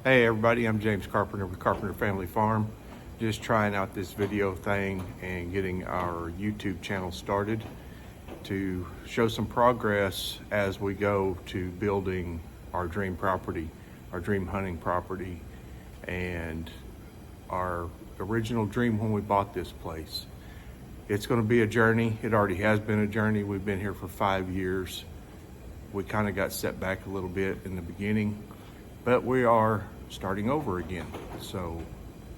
Hey everybody, I'm James Carpenter with Carpenter Family Farm. Just trying out this video thing and getting our YouTube channel started to show some progress as we go to building our dream property, our dream hunting property, and our original dream when we bought this place. It's going to be a journey. It already has been a journey. We've been here for 5 years. We kind of got set back a little bit in the beginning, but we are starting over again. So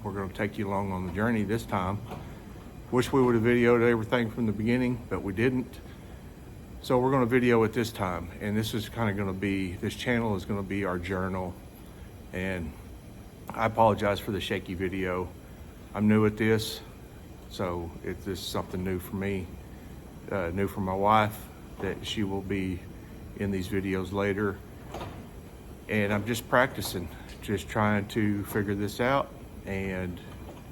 we're going to take you along on the journey this time. Wish we would have videoed everything from the beginning, but we didn't. So we're going to video it this time, and this is kind of going to be, this channel is going to be our journal. And I apologize for the shaky video. I'm new at this, so this is something new for me, new for my wife, that she will be in these videos later. And I'm just practicing, just trying to figure this out and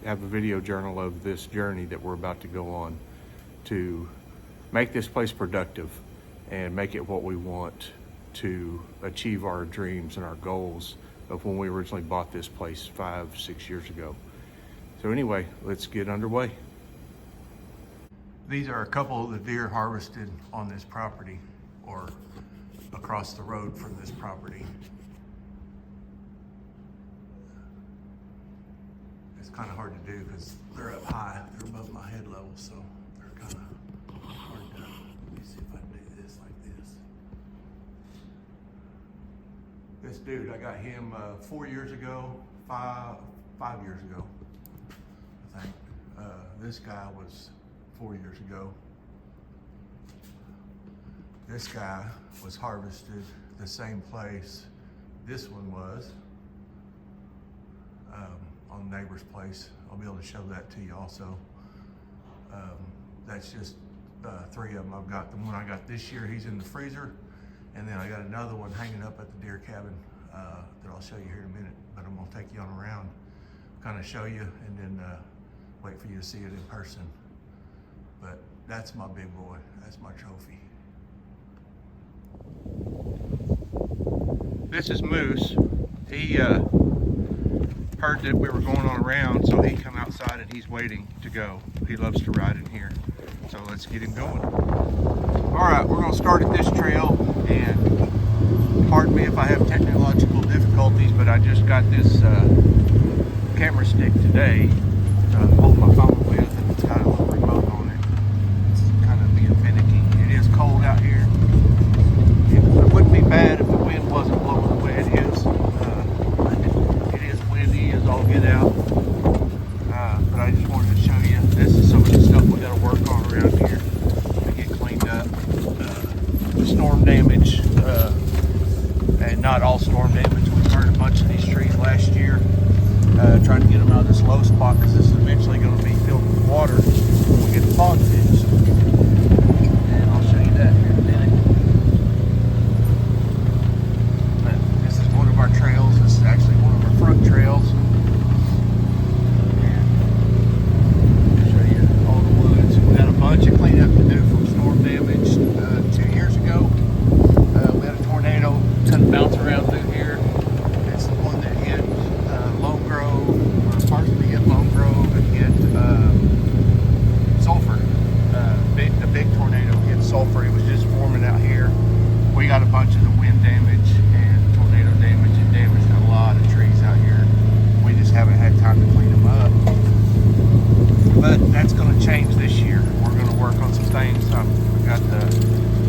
have a video journal of this journey that we're about to go on to make this place productive and make it what we want to achieve our dreams and our goals of when we originally bought this place 5-6 years ago. So anyway, let's get underway. These are a couple of the deer harvested on this property or across the road from this property. It's kind of hard to do because they're up high, they're above my head level, so they're kind of hard to, let me see if I can do this like this. This dude, I got him 4 years ago, five years ago, I think. This guy was 4 years ago. This guy was harvested the same place this one was, on the neighbor's place. I'll be able to show that to you also. That's just 3 of them. I've got the one I got this year, he's in the freezer, and then I got another one hanging up at the deer cabin that I'll show you here in a minute, but I'm gonna take you on around, kind of show you, and then wait for you to see it in person. But that's my big boy, that's my trophy. This is Moose. He heard that we were going on around, so he come outside and he's waiting to go. He loves to ride in here. So let's get him going. All right, we're gonna start at this trail, and pardon me if I have technological difficulties, but I just got this camera stick today to hold my phone with, and it's got a little remote on it. It's kind of being finicky. It is cold out here. It wouldn't be bad if the wind wasn't blowing the way it is. It is windy as all get out. But I just wanted to show you, this is some of the stuff we got to work on around here to get cleaned up. Storm damage, and not all storm damage. We burned a bunch of these trees last year, trying to get them out of this low spot, because this is eventually going to be filled with water when we get the pond fixed. And I'll show you that here in a minute. But this is one of our trails. This is actually one of our front trails. And show you all the woods. We got a bunch of cleanup to do from storm damage 2 years ago. We had a tornado kind of bounce around through here. It's the one that hit Lone Grove, or partially hit Lone Grove, and hit Sulphur. The big tornado hit Sulphur. It was just forming out here. We got a bunch of the wind damage and tornado damage. It damaged a lot of trees out here. We just haven't had time to clean them up. But that's going to change this year. We're going to work on some things. We got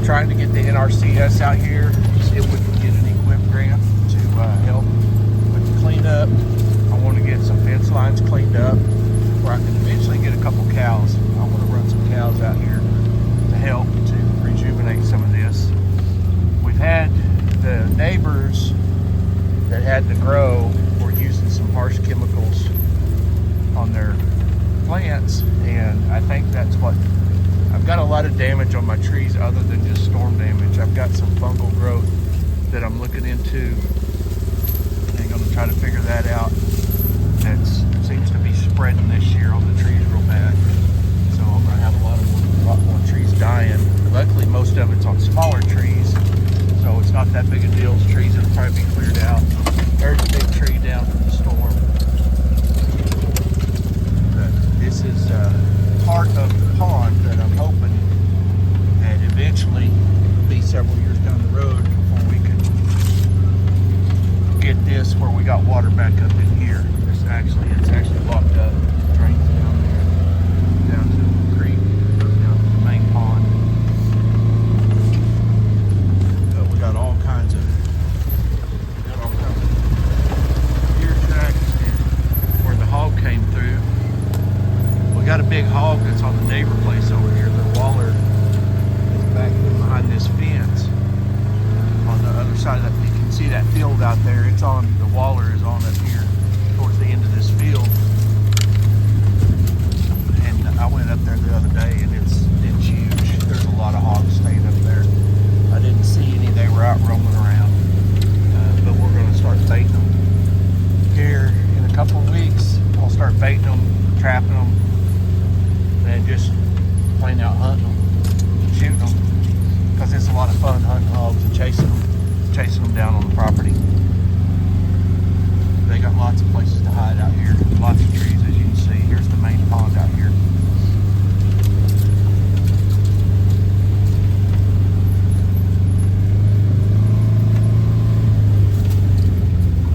trying to get the NRCS out here, see if we can get an equip grant to help with the cleanup. I want to get some fence lines cleaned up where I can eventually get a couple cows. I want to run some cows out here to help to rejuvenate some of this. We've had the neighbors that had to grow were using some harsh chemicals on their plants, and I think that's what I've got. A lot of damage on my trees other than just storm damage. I've got some fungal growth that I'm looking into. I'm going to try to figure that out. That seems to be spreading this year on the trees real bad. So I'm going to have a lot more trees dying. Luckily, most of it's on smaller trees, so it's not that big a deal. Trees that'll probably be cleared out. There's a big tree down get this where we got water back up in here. It's actually locked up. It drains down there, down to the creek, goes down to the main pond. But we got all kinds of deer tracks, and where the hog came through. We got a big hog that's on the neighbor place over here. The waller is back behind this fence. On the other side of that, you can see that field out there. It's on, the waller is on up here towards the end of this field. And I went up there the other day, and it's huge. There's a lot of hogs staying up there. I didn't see any. They were out roaming around. But we're going to start baiting them here in a couple of weeks. I'll start baiting them, trapping them, and just plain out hunting them, shooting them. Because it's a lot of fun hunting hogs and chasing them down on the property. They got lots of places to hide out here. Lots of trees, as you can see. Here's the main pond out here.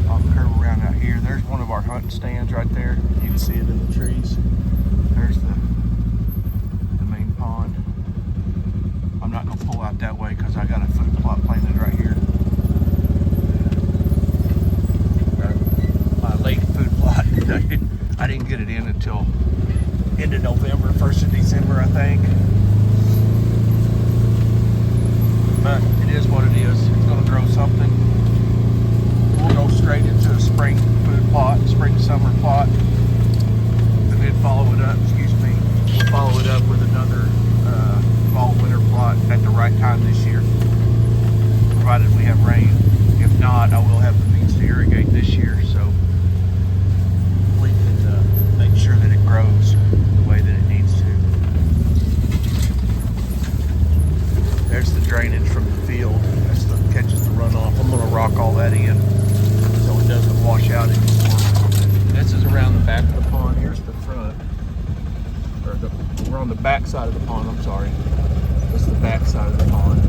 I'll curve around out here. There's one of our hunting stands right there. You can see it in the trees. There's the main pond. I'm not going to pull out that way because I got a food plot planted right here. My late food plot. I didn't get it in until end of November, 1st of December, I think. But it is what it is. It's going to grow something. We'll go straight into a spring food plot, spring summer plot, and then follow it up. We'll follow it up with another fall winter plot at the right time this year, provided we have rain. If not, I will have the means to irrigate this year, so we can make sure that it grows the way that it needs to. There's the drainage from the field. That's the catches the runoff. I'm going to rock all that in so it doesn't wash out anymore. This is around the back of the pond. Here's the front. We're on the back side of the pond, I'm sorry. That's the back side of the pond.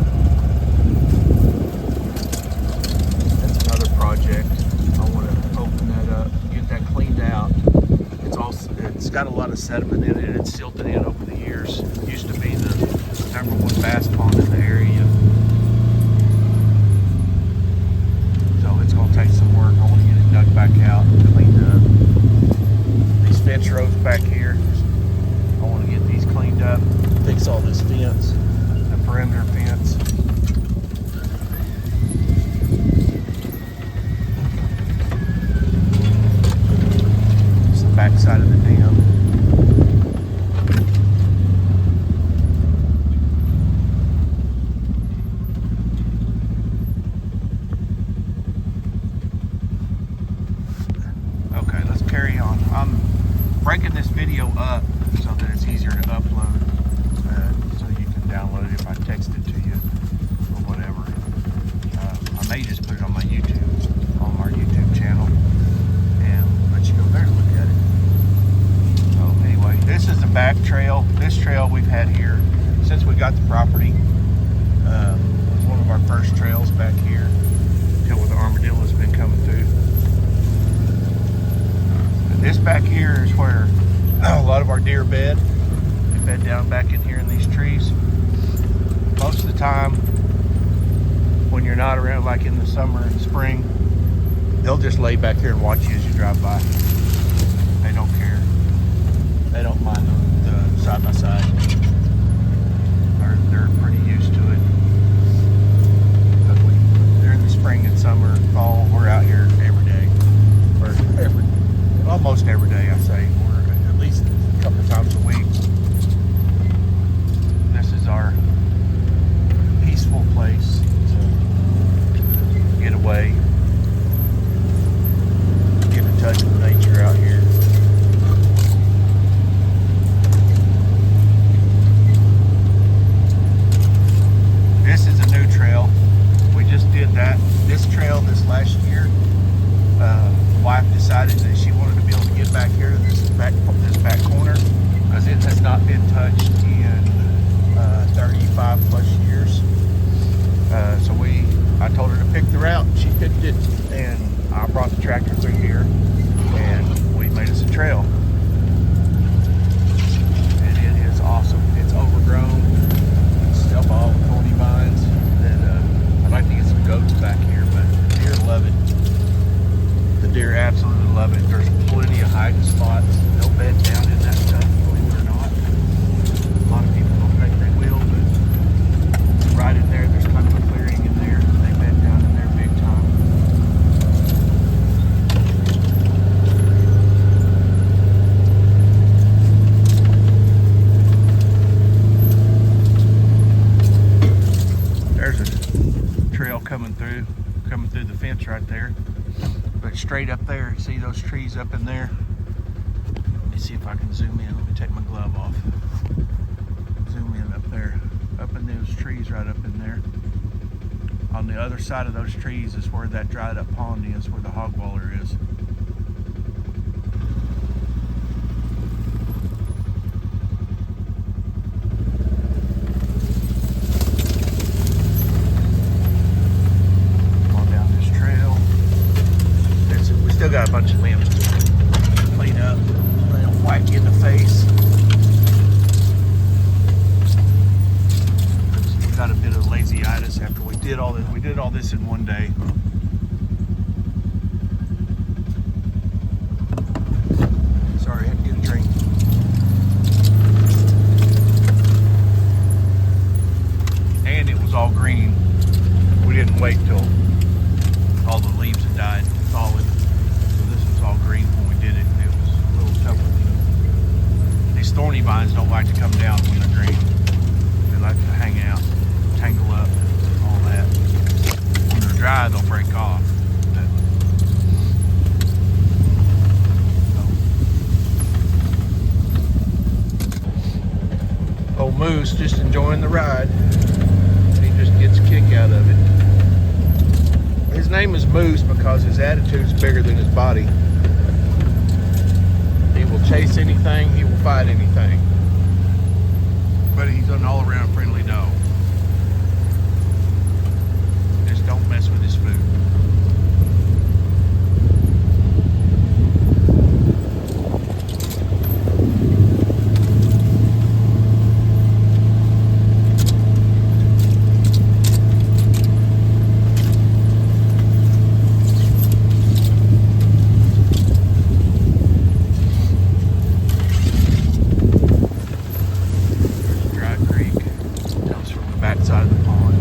That's another project. I want to open that up, get that cleaned out. It's got a lot of sediment in it. It's silted in over the years. It used to be the #1 bass pond in the area. So it's going to take some work. I want to get it dug back out and cleaned up. These fence rows back here, I want to get these cleaned up, fix all this fence, the perimeter fence. It's the back side of the dam. Okay, let's carry on. I'm breaking this video up so that it's easier to upload, so you can download it if I text it to you or whatever. I may just put it on my YouTube, on our YouTube channel, and let you go there and look at it. So anyway, this is the back trail. This trail we've had here since we got the property. It was one of our first trails back here until the armadillo's been coming through. And this back here is where a lot of our deer bed. They bed down back in here in these trees. Most of the time, when you're not around, like in the summer and spring, they'll just lay back here and watch you as you drive by. They don't care. They don't mind the side by side. They're pretty used to it. But during the spring and summer, fall, we're out here every day, or almost every day, I say. At least a couple of times a week. This is our peaceful place to get away, get in touch with nature out here. This is a new trail. We just did that. This trail this last year, wife decided that she wanted to be able to get back here to this back corner because it has not been touched in 35 plus years. So I told her to pick the route. She picked it, and I deer absolutely love it. There's plenty of hiding spots. They'll bed down in that stuff, believe it or not. A lot of people don't think they will, but right in there, there's kind of a clearing in there. They bed down in there big time. There's a trail coming through the fence right there. But straight up there, see those trees up in there? Let me see if I can zoom in. Let me take my glove off. Zoom in up there. Up in those trees right up in there. On the other side of those trees is where that dried up pond is, where the hog waller is. Still got a bunch of limbs to clean up. They don't whack you in the face. We got a bit of lazy-itis after we did all this. We did all this in one day. Sorry, I had to get a drink. And it was all green. We didn't wait till all the leaves had died and fallen. All green when we did it, and it was a little tough. These thorny vines don't like to come down when they're green. They like to hang out, tangle up, all that. When they're dry, they'll break off. Old Moose just enjoying the ride. He just gets a kick out of it. His name is Moose because his attitude's bigger than his body. He will chase anything, he will fight anything. But he's an all-around friendly dog. Just don't mess with his food. Side of the pond.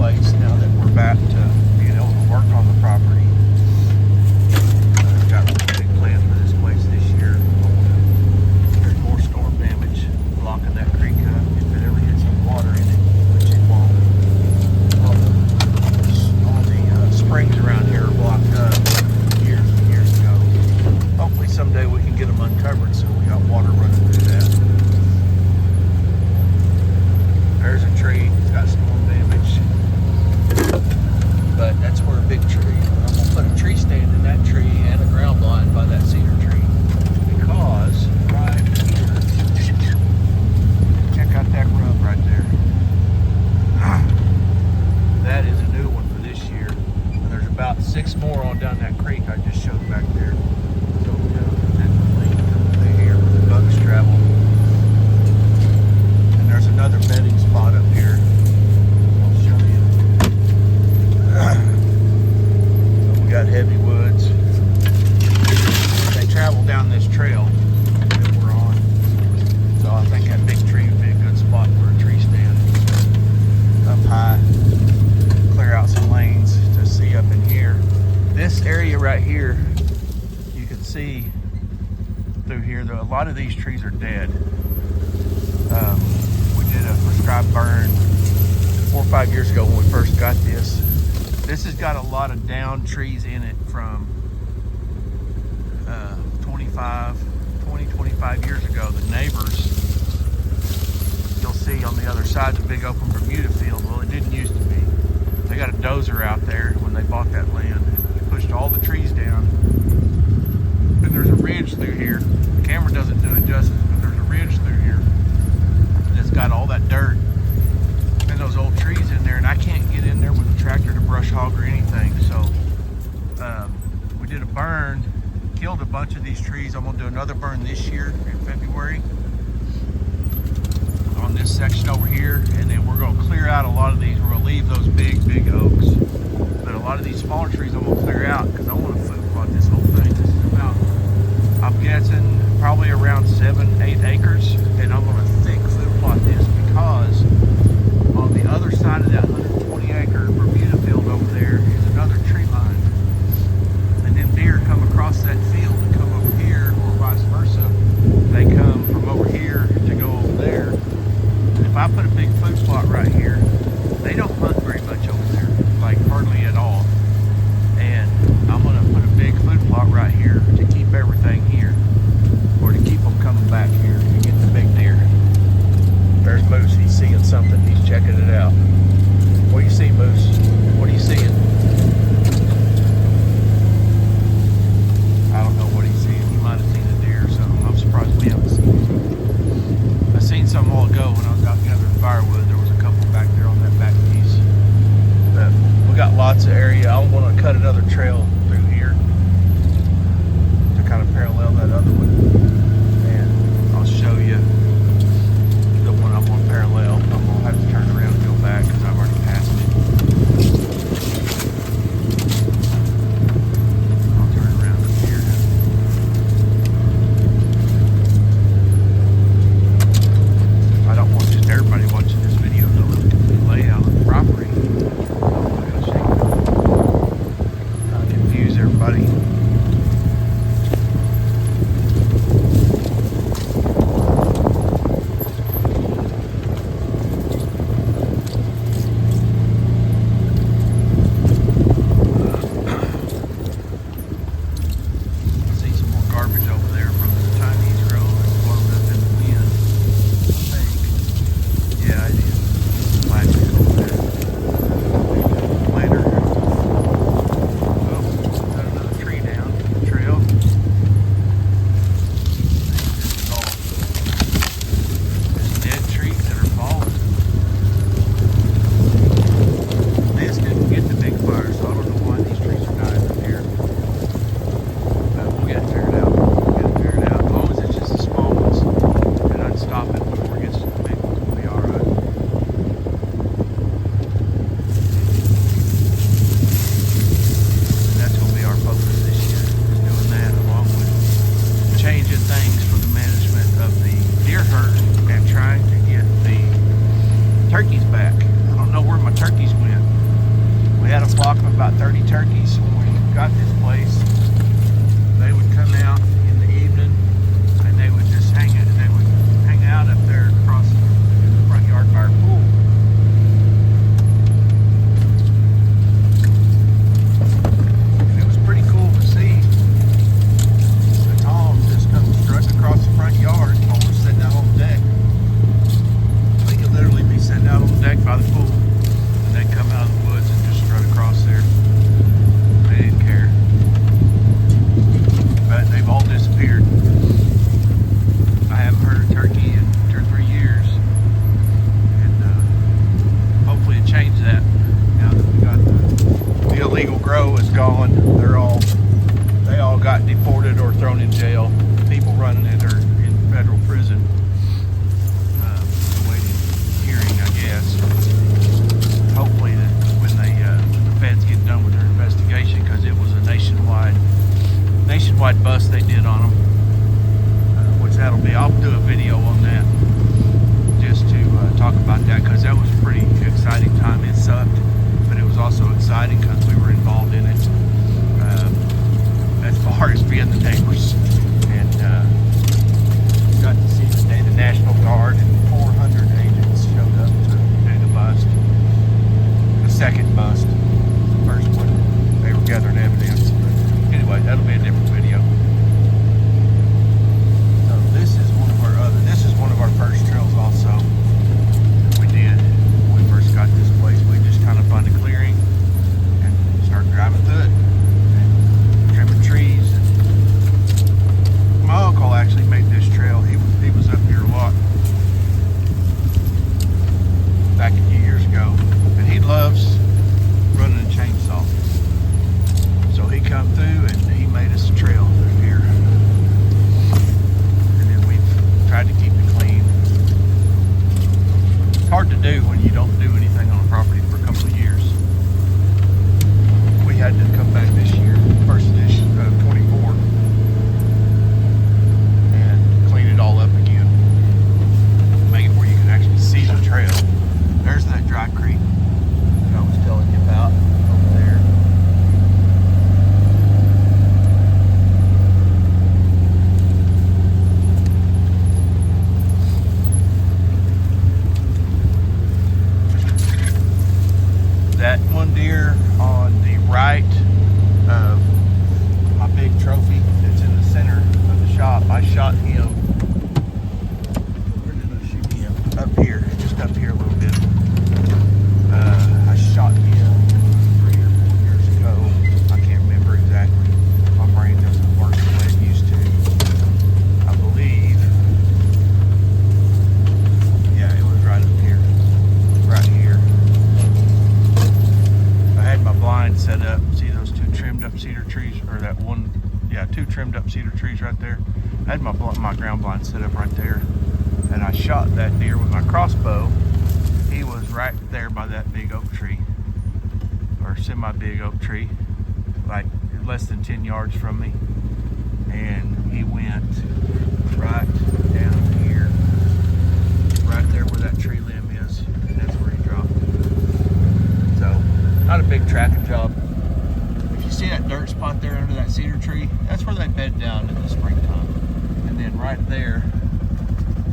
place now that we're back to being able to work on the property. I've got really big plans for this place this year. There's more storm damage blocking that creek up if it ever hits some water in it, which it won't. All the springs around here are blocked up years and years ago. Hopefully someday we can get them uncovered so we got water running through that. There's a tree, it's got storm damage, but that's where a big tree. I'm gonna put a tree stand in that tree and a ground blind by that cedar tree because right here, check out that rub right there. That is a new one for this year, and there's about 6 more on down that creek I just showed back there. So that lane here where the bugs travel. There's another bedding spot up here. I'll show you. We got heavy woods. They travel down this trail that we're on. So I think that big tree would be a good spot for a tree stand. Up high. Clear out some lanes to see up in here. This area right here, you can see through here, though a lot of these trees are dead. Did a prescribed burn 4 or 5 years ago when we first got this. This has got a lot of down trees in it from 25 years ago. The neighbors, you'll see on the other side, the big open Bermuda field. Well, it didn't used to be. They got a dozer out there when they bought that land. It pushed all the trees down. And there's a ridge through here. The camera doesn't do it justice, but there's a ridge through here. It's got all that dirt and those old trees in there, and I can't get in there with a tractor to brush hog or anything. So we did a burn, killed a bunch of these trees. I'm gonna do another burn this year in February on this section over here, and then we're gonna clear out a lot of these. We're gonna leave those big oaks, but a lot of these smaller trees I'm gonna clear out because I want to food plot this whole thing. This is about, I'm guessing, probably around 7-8 acres, and I'm gonna thick food plot this because on the other side of that 120-acre Bermuda field over there is another tree line, and then deer come across that field and come over here, or vice versa. They come from over here to go over there. And if I put a big food plot right here, they don't hunt very much over there, like hardly at all. And I'm gonna put a big food plot right here to keep everything here, or to keep them coming back here to get the big deer. There's Moose. He's seeing something. He's checking it out. What do you see, Moose? What are you seeing? I don't know what he's seeing. He might have seen a deer or something. I'm surprised we haven't seen it. I seen some a while ago when I was out gathering firewood. There was a couple back there on that back piece. But we got lots of area. I want to cut another trail through here to kind of parallel that other one. And I'll show you the one I'm going to parallel. I'm going to have to turn around and go back because I've already passed it. about 30 turkeys when we got this place. They would come out in the evening and they would just hang out up there across the front yard by our pool. And it was pretty cool to see the Tom just come strutting across the front yard while we're sitting out on the deck. They could literally be sitting out on the deck by the pool and they'd come out of the woods and just strut across there. They didn't care. But they've all disappeared. I haven't heard a turkey in 2 or 3 years, and hopefully it changed that. Now that we got the illegal grow is gone, they all got deported or thrown in jail. People running it are in federal prison, awaiting hearing, I guess. Hopefully that when the feds get done with their investigation, because it was a nationwide bust they did on them, which that'll be, I'll do a video on that just to talk about that, because that was a pretty exciting time. It sucked, but it was also exciting because we were involved in it, as far as being the neighbors, and got to see the day the National Guard and 400 agents showed up to do the bust, the second bust. The first one, they were gathering evidence. Anyway, that'll be a different video. So this is one of our first trails also that we did when we first got this place. We just kind of found a clearing and started driving through it and trimming trees. And my uncle actually made this trail. He was up here a lot back a few years ago, and he loves running a chainsaw. So he come through and he made us a trail through here. And then we've tried to keep it clean. It's hard to do when you don't do anything on a property for a couple of years. We had to come back this year, first edition of 24, and clean it all up again. Make it where you can actually see the trail. There's that dry creek that I was telling you about over there. That one deer on the right of my big trophy that's in the center of the shop, I shot him. Where did I shoot him? Up here, just up here a little bit. I shot him 3 or 4 years ago. I can't remember exactly. My brain doesn't work the way it used to. I believe. Yeah, it was right up here. Right here. I had my blind set up. See those 2 trimmed up cedar trees, or that one? Yeah, 2 trimmed up cedar trees right there. I had my ground blind set up right there, and I shot that deer with my crossbow. He was right there by that big oak tree, or semi-big oak tree, like less than 10 yards from me, and he went right down here, right there where that tree limb is, and that's where he dropped. So, not a big tracking job. If you see that dirt spot there under that cedar tree, that's where they bed down in the springtime. And then right there,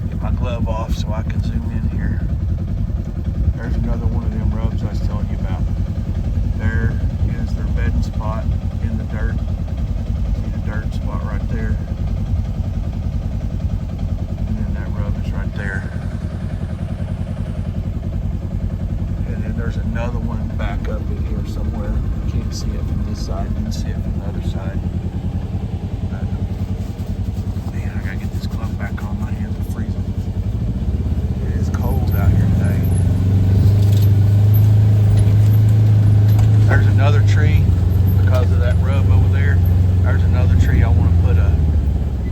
get my glove off so I can zoom in here. There's another one of them rubs I was telling you about. There is their bedding spot in the dirt. See the dirt spot right there. And then that rub is right there. And then there's another one back up in here somewhere. You can't see it from this side, you can see it from the other side. Man, I gotta get this glove back on. My hands are freezing. It is cold out here today. There's another tree because of that rub over there. There's another tree I want to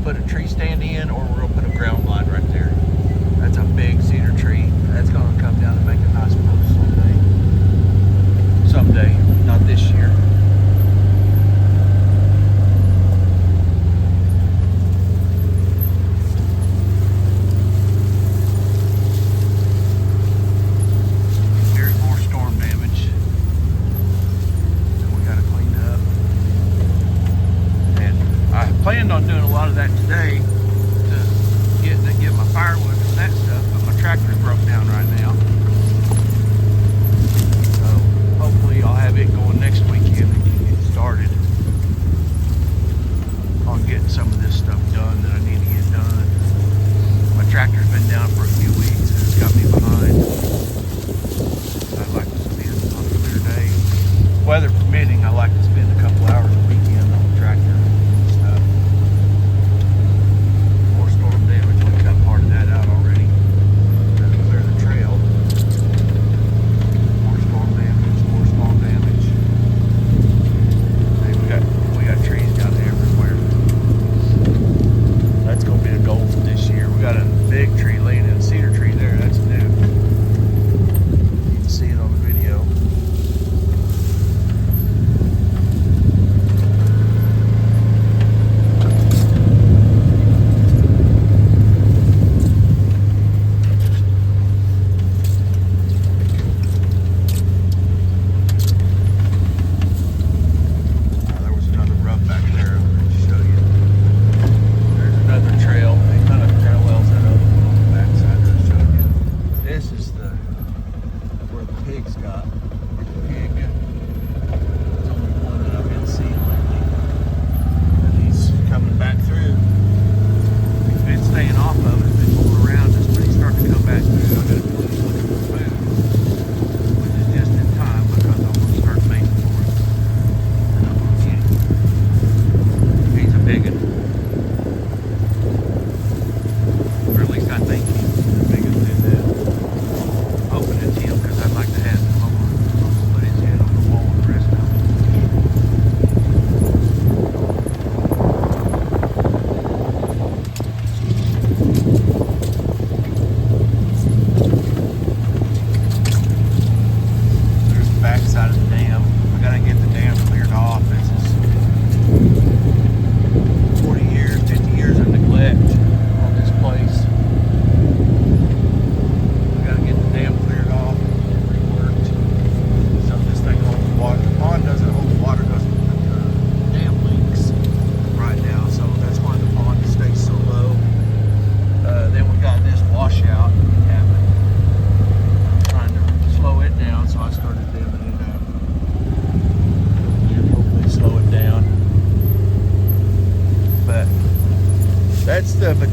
put a tree stand in, or we're gonna put a ground blind right there. That's a big cedar tree. That's gonna come down and make a nice post someday, not this year.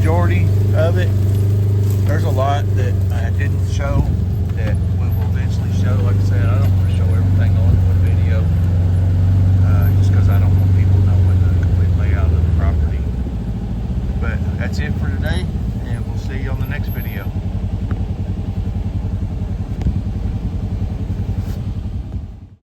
majority